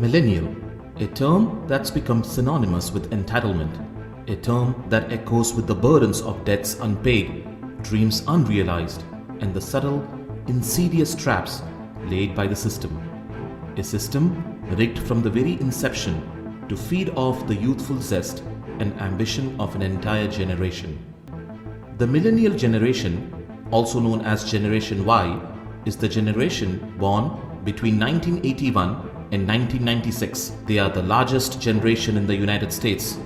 Millennial, a term that's become synonymous with entitlement, a term that echoes with the burdens of debts unpaid, dreams unrealized, and the subtle, insidious traps laid by the system. A system rigged from the very inception to feed off the youthful zest and ambition of an entire generation. The millennial generation, also known as Generation Y, is the generation born between 1981 and 1996. They are the largest generation in the United States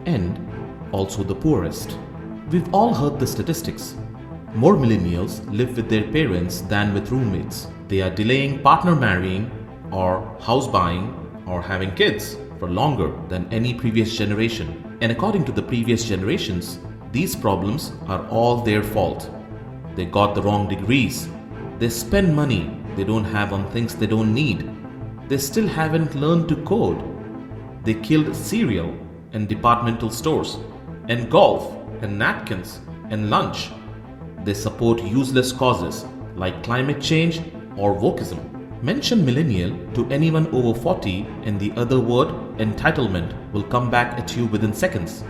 and also the poorest. We've all heard the statistics. More millennials live with their parents than with roommates. They are delaying partner marrying or house buying or having kids for longer than any previous generation. And according to the previous generations, these problems are all their fault. They got the wrong degrees. They spend money they don't have on things they don't need. They still haven't learned to code. They killed cereal and departmental stores and golf and napkins and lunch. They support useless causes like climate change or wokeism. Mention millennial to anyone over 40 and the other word, entitlement, will come back at you within seconds.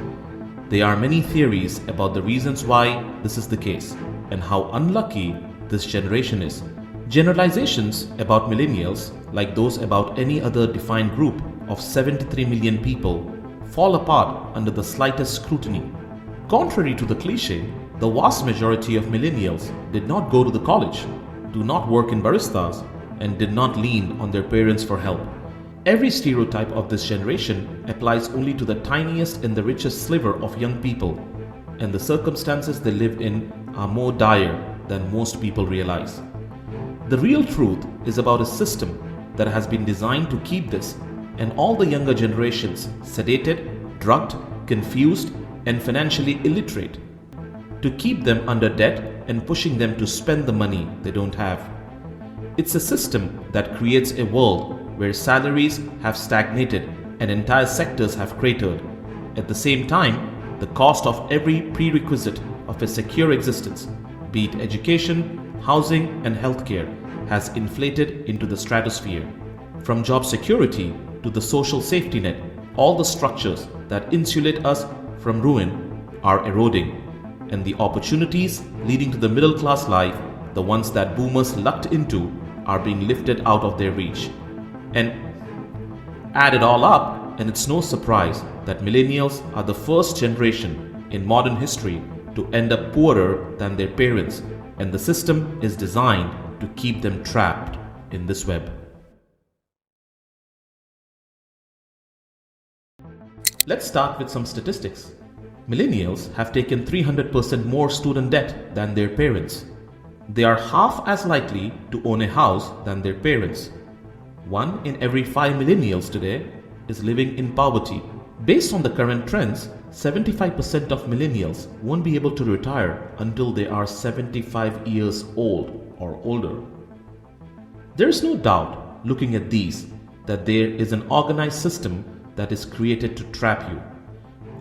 There are many theories about the reasons why this is the case and how unlucky this generation is. Generalizations about millennials, like those about any other defined group of 73 million people, fall apart under the slightest scrutiny. Contrary to the cliche, the vast majority of millennials did not go to the college, do not work in baristas, and did not lean on their parents for help. Every stereotype of this generation applies only to the tiniest and the richest sliver of young people, and the circumstances they live in are more dire than most people realize. The real truth is about a system that has been designed to keep this and all the younger generations sedated, drugged, confused, and financially illiterate, to keep them under debt and pushing them to spend the money they don't have. It's a system that creates a world where salaries have stagnated and entire sectors have cratered. At the same time, the cost of every prerequisite of a secure existence, be it education, housing, and healthcare, has inflated into the stratosphere. From job security to the social safety net, all the structures that insulate us from ruin are eroding, and the opportunities leading to the middle class life, the ones that boomers lucked into, are being lifted out of their reach. And add it all up, and it's no surprise that millennials are the first generation in modern history to end up poorer than their parents, and the system is designed to keep them trapped in this web. Let's start with some statistics. Millennials have taken 300% more student debt than their parents. They are half as likely to own a house than their parents. 1 in every 5 millennials today is living in poverty. Based on the current trends, 75% of millennials won't be able to retire until they are 75 years old or older. There is no doubt, looking at these, that there is an organized system that is created to trap you.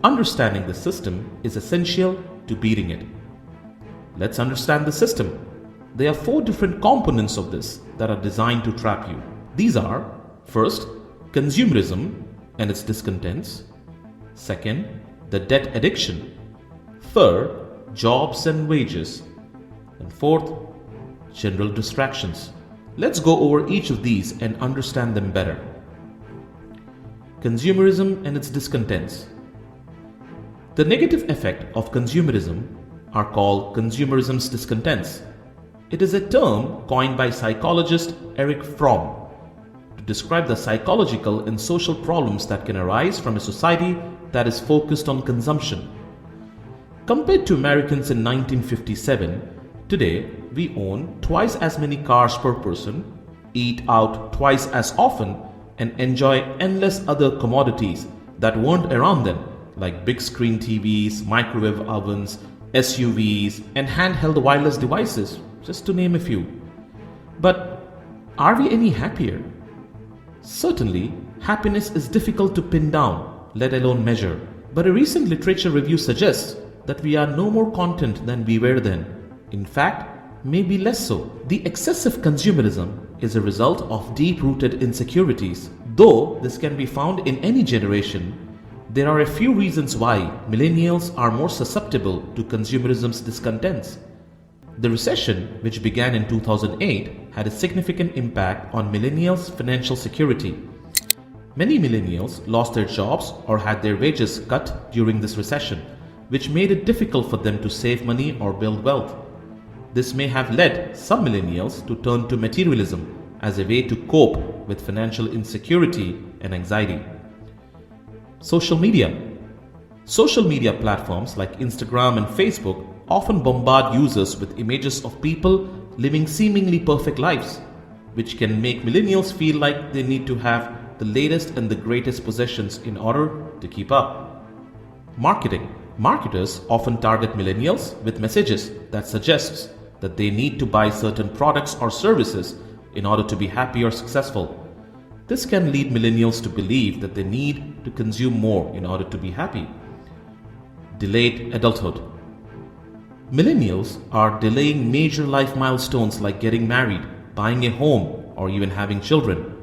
Understanding the system is essential to beating it. Let's understand the system. There are 4 different components of this that are designed to trap you. These are, first, consumerism and its discontents. Second, the debt addiction. Third, jobs and wages. And fourth, general distractions. Let's go over each of these and understand them better. Consumerism and its discontents. The negative effect of consumerism are called consumerism's discontents. It is a term coined by psychologist Erich Fromm to describe the psychological and social problems that can arise from a society that is focused on consumption. Compared to Americans in 1957, today we own twice as many cars per person, eat out twice as often, and enjoy endless other commodities that weren't around then, like big screen TVs, microwave ovens, SUVs, and handheld wireless devices, just to name a few. But are we any happier? Certainly, happiness is difficult to pin down, let alone measure. But a recent literature review suggests that we are no more content than we were then. In fact, maybe less so. The excessive consumerism is a result of deep-rooted insecurities Though this can be found in any generation, there are a few reasons why millennials are more susceptible to consumerism's discontents. The recession, which began in 2008, had a significant impact on millennials' financial security. Many millennials lost their jobs or had their wages cut during this recession, which made it difficult for them to save money or build wealth. This may have led some millennials to turn to materialism as a way to cope with financial insecurity and anxiety. Social media. Social media platforms like Instagram and Facebook often bombard users with images of people living seemingly perfect lives, which can make millennials feel like they need to have the latest and the greatest possessions in order to keep up. Marketing. Marketers often target millennials with messages that suggest that they need to buy certain products or services in order to be happy or successful. This can lead millennials to believe that they need to consume more in order to be happy. Delayed adulthood. Millennials are delaying major life milestones like getting married, buying a home, or even having children.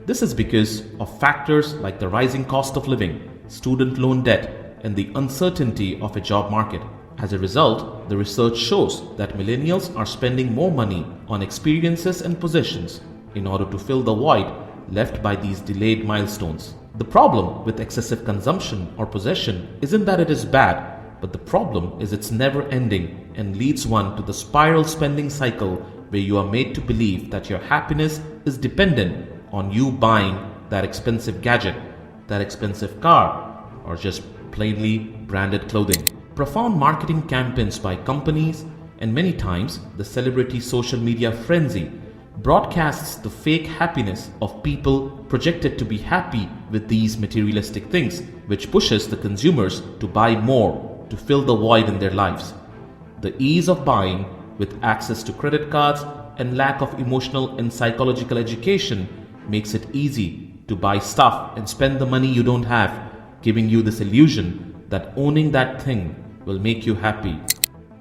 This is because of factors like the rising cost of living, student loan debt, and the uncertainty of a job market. As a result, the research shows that millennials are spending more money on experiences and possessions in order to fill the void left by these delayed milestones. The problem with excessive consumption or possession isn't that it is bad, but the problem is it's never ending and leads one to the spiral spending cycle where you are made to believe that your happiness is dependent on you buying that expensive gadget, that expensive car, or just plainly branded clothing. Profound marketing campaigns by companies and many times the celebrity social media frenzy broadcasts the fake happiness of people projected to be happy with these materialistic things, which pushes the consumers to buy more to fill the void in their lives. The ease of buying with access to credit cards and lack of emotional and psychological education makes it easy to buy stuff and spend the money you don't have, giving you this illusion that owning that thing will make you happy,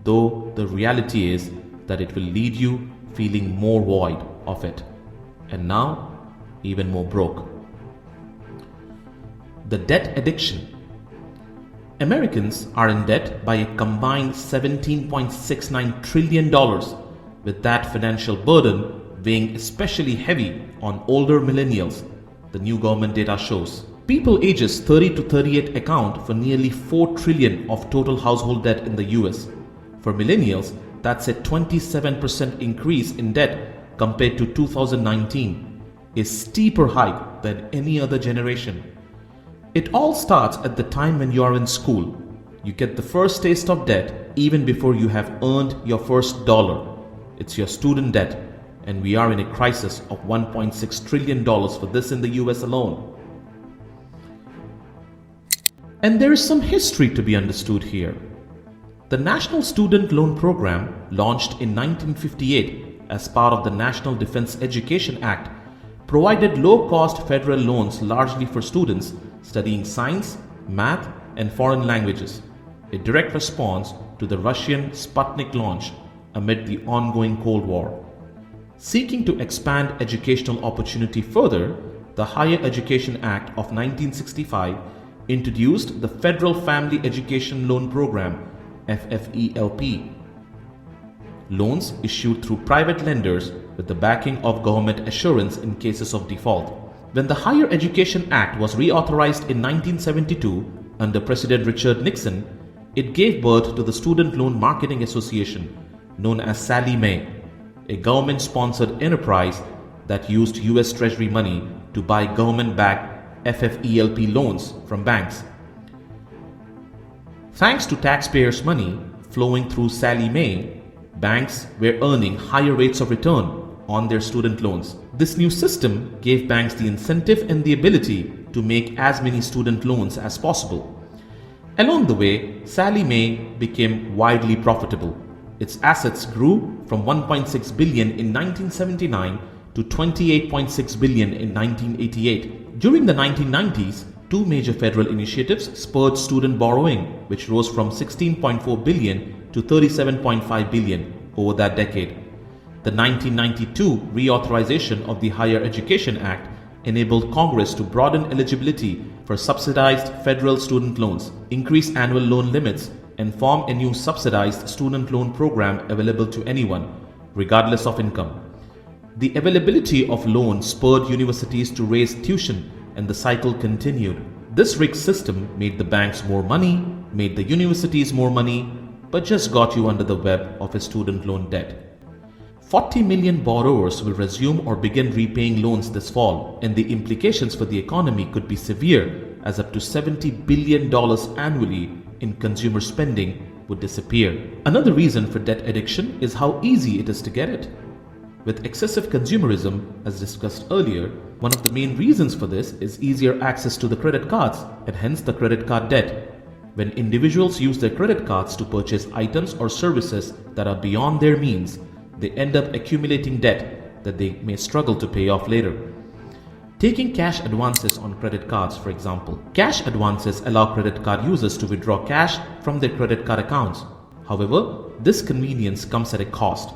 though the reality is that it will lead you feeling more void of it, and now even more broke. The debt addiction. Americans are in debt by a combined $17.69 trillion, with that financial burden weighing especially heavy on older millennials, the new government data shows. People ages 30 to 38 account for nearly $4 trillion of total household debt in the US. For millennials, that's a 27% increase in debt compared to 2019, a steeper hike than any other generation. It all starts at the time when you are in school. You get the first taste of debt even before you have earned your first dollar. It's your student debt, and we are in a crisis of $1.6 trillion for this in the US alone. And there is some history to be understood here. The National Student Loan Program, launched in 1958 as part of the National Defense Education Act, provided low-cost federal loans largely for students studying science, math, and foreign languages, a direct response to the Russian Sputnik launch amid the ongoing Cold War. Seeking to expand educational opportunity further, the Higher Education Act of 1965 introduced the Federal Family Education Loan Program, FFELP. Loans issued through private lenders with the backing of government assurance in cases of default. When the Higher Education Act was reauthorized in 1972 under President Richard Nixon, it gave birth to the Student Loan Marketing Association, known as Sallie Mae, a government-sponsored enterprise that used US Treasury money to buy government-backed FFELP loans from banks. Thanks to taxpayers' money flowing through Sallie Mae, banks were earning higher rates of return on their student loans. This new system gave banks the incentive and the ability to make as many student loans as possible. Along the way, Sallie Mae became widely profitable. Its assets grew from $1.6 billion in 1979 to $28.6 billion in 1988. During the 1990s, two major federal initiatives spurred student borrowing, which rose from $16.4 billion to $37.5 billion over that decade. The 1992 reauthorization of the Higher Education Act enabled Congress to broaden eligibility for subsidized federal student loans, increase annual loan limits, and form a new subsidized student loan program available to anyone, regardless of income. The availability of loans spurred universities to raise tuition, and the cycle continued. This rigged system made the banks more money, made the universities more money, but just got you under the web of a student loan debt. 40 million borrowers will resume or begin repaying loans this fall, and the implications for the economy could be severe, as up to $70 billion annually in consumer spending would disappear. Another reason for debt addiction is how easy it is to get it. With excessive consumerism, as discussed earlier, one of the main reasons for this is easier access to the credit cards and hence the credit card debt. When individuals use their credit cards to purchase items or services that are beyond their means, they end up accumulating debt that they may struggle to pay off later. Taking cash advances on credit cards, for example. Cash advances allow credit card users to withdraw cash from their credit card accounts. However, this convenience comes at a cost.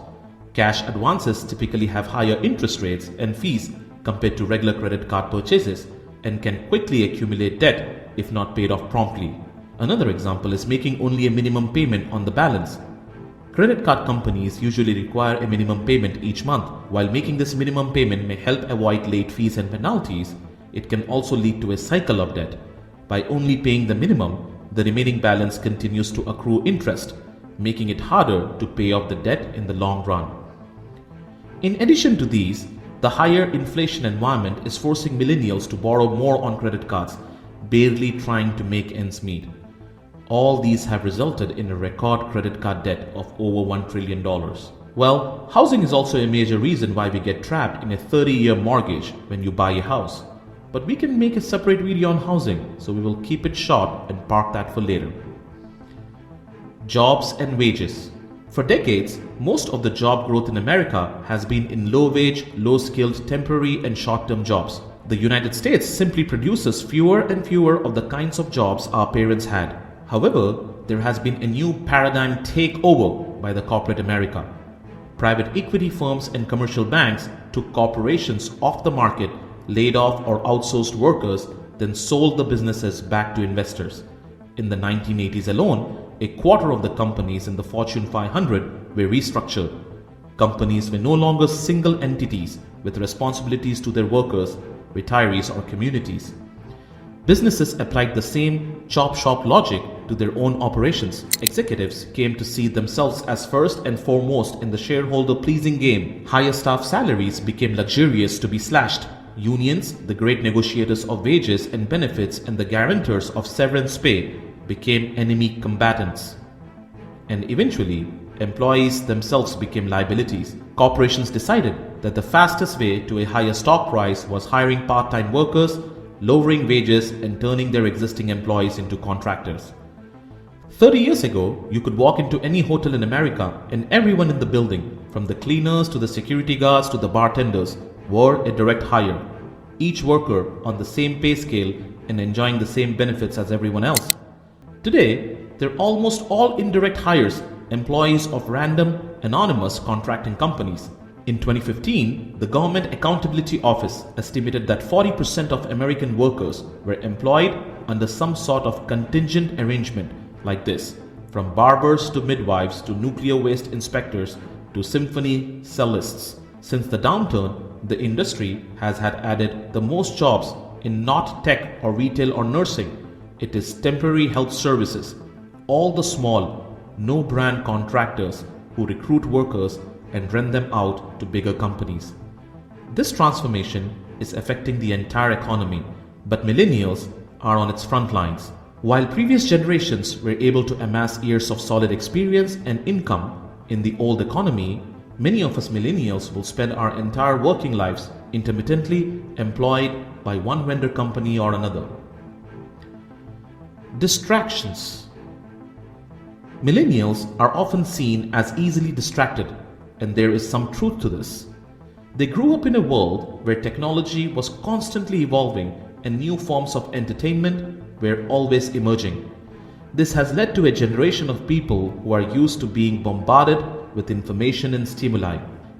Cash advances typically have higher interest rates and fees compared to regular credit card purchases and can quickly accumulate debt if not paid off promptly. Another example is making only a minimum payment on the balance. Credit card companies usually require a minimum payment each month. While making this minimum payment may help avoid late fees and penalties, it can also lead to a cycle of debt. By only paying the minimum, the remaining balance continues to accrue interest, making it harder to pay off the debt in the long run. In addition to these, the higher inflation environment is forcing millennials to borrow more on credit cards, barely trying to make ends meet. All these have resulted in a record credit card debt of over $1 trillion. Well, housing is also a major reason why we get trapped in a 30-year mortgage when you buy a house. But we can make a separate video on housing, so we will keep it short and park that for later. Jobs and wages. For decades, most of the job growth in America has been in low-wage, low-skilled, temporary and short-term jobs. The United States simply produces fewer and fewer of the kinds of jobs our parents had. However, there has been a new paradigm takeover by the corporate America. Private equity firms and commercial banks took corporations off the market, laid off or outsourced workers, then sold the businesses back to investors. In the 1980s alone, a quarter of the companies in the Fortune 500 were restructured. Companies were no longer single entities with responsibilities to their workers, retirees, or communities. Businesses applied the same chop shop logic to their own operations. Executives came to see themselves as first and foremost in the shareholder-pleasing game. Higher staff salaries became luxurious to be slashed. Unions, the great negotiators of wages and benefits and the guarantors of severance pay, became enemy combatants. And eventually, employees themselves became liabilities. Corporations decided that the fastest way to a higher stock price was hiring part-time workers, lowering wages, and turning their existing employees into contractors. 30 years ago, you could walk into any hotel in America and everyone in the building, from the cleaners to the security guards to the bartenders, were a direct hire, each worker on the same pay scale and enjoying the same benefits as everyone else. Today, they're almost all indirect hires, employees of random, anonymous contracting companies. In 2015, the Government Accountability Office estimated that 40% of American workers were employed under some sort of contingent arrangement like this, from barbers to midwives to nuclear waste inspectors to symphony cellists. Since the downturn, the industry has had added the most jobs in not tech or retail or nursing. It is temporary health services, all the small, no-brand contractors who recruit workers and rent them out to bigger companies. This transformation is affecting the entire economy, but millennials are on its front lines. While previous generations were able to amass years of solid experience and income in the old economy, many of us millennials will spend our entire working lives intermittently employed by one vendor company or another. Distractions. Millennials are often seen as easily distracted, and there is some truth to this. They grew up in a world where technology was constantly evolving and new forms of entertainment were always emerging. This has led to a generation of people who are used to being bombarded with information and stimuli.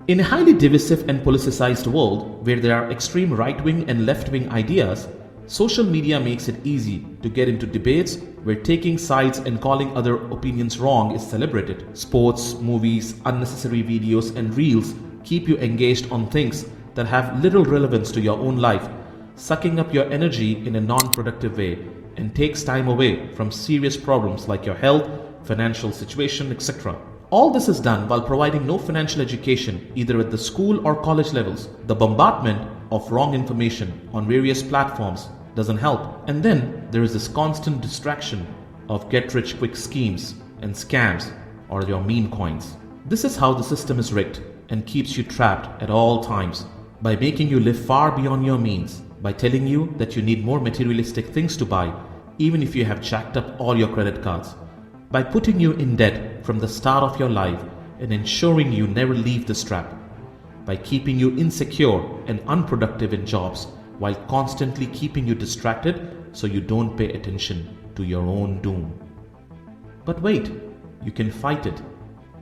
In a highly divisive and politicized world where there are extreme right-wing and left-wing ideas, social media makes it easy to get into debates where taking sides and calling other opinions wrong is celebrated. Sports, movies, unnecessary videos, and reels keep you engaged on things that have little relevance to your own life, sucking up your energy in a non-productive way and takes time away from serious problems like your health, financial situation, etc. All this is done while providing no financial education either at the school or college levels. The bombardment of wrong information on various platforms doesn't help. And then there is this constant distraction of get-rich-quick schemes and scams or your meme coins. This is how the system is rigged and keeps you trapped at all times by making you live far beyond your means, by telling you that you need more materialistic things to buy even if you have jacked up all your credit cards, by putting you in debt from the start of your life and ensuring you never leave this trap, by keeping you insecure and unproductive in jobs while constantly keeping you distracted so you don't pay attention to your own doom. But wait, you can fight it.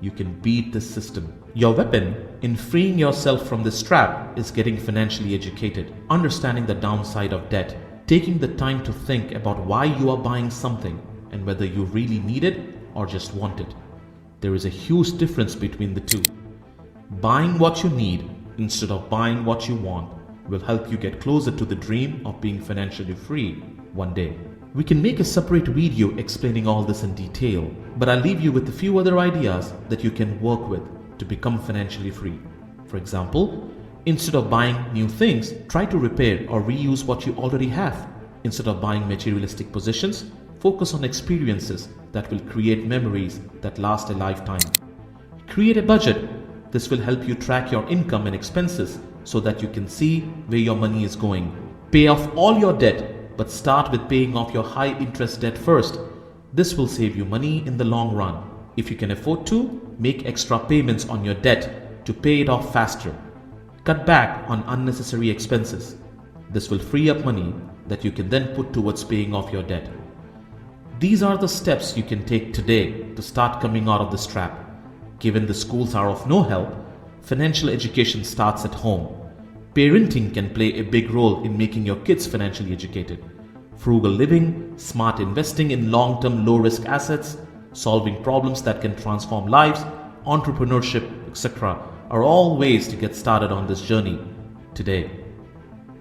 You can beat this system. Your weapon in freeing yourself from this trap is getting financially educated, understanding the downside of debt, taking the time to think about why you are buying something and whether you really need it or just want it. There is a huge difference between the two. Buying what you need instead of buying what you want will help you get closer to the dream of being financially free one day. We can make a separate video explaining all this in detail, but I'll leave you with a few other ideas that you can work with to become financially free. For example, instead of buying new things, try to repair or reuse what you already have. Instead of buying materialistic possessions, focus on experiences that will create memories that last a lifetime. Create a budget. This will help you track your income and expenses so that you can see where your money is going. Pay off all your debt, but start with paying off your high interest debt first. This will save you money in the long run. If you can afford to, make extra payments on your debt to pay it off faster. Cut back on unnecessary expenses. This will free up money that you can then put towards paying off your debt. These are the steps you can take today to start coming out of this trap. Given the schools are of no help, financial education starts at home. Parenting can play a big role in making your kids financially educated. Frugal living, smart investing in long-term low-risk assets, solving problems that can transform lives, entrepreneurship, etc. are all ways to get started on this journey today.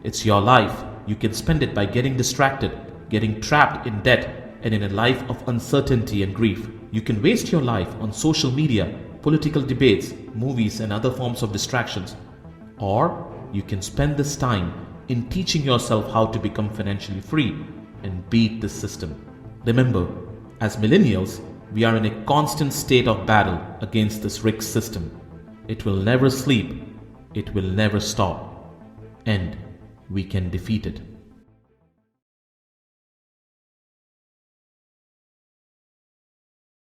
It's your life. You can spend it by getting distracted, getting trapped in debt, and in a life of uncertainty and grief. You can waste your life on social media, political debates, movies, and other forms of distractions. Or you can spend this time in teaching yourself how to become financially free and beat the system. Remember, as millennials, we are in a constant state of battle against this rigged system. It will never sleep. It will never stop. And we can defeat it.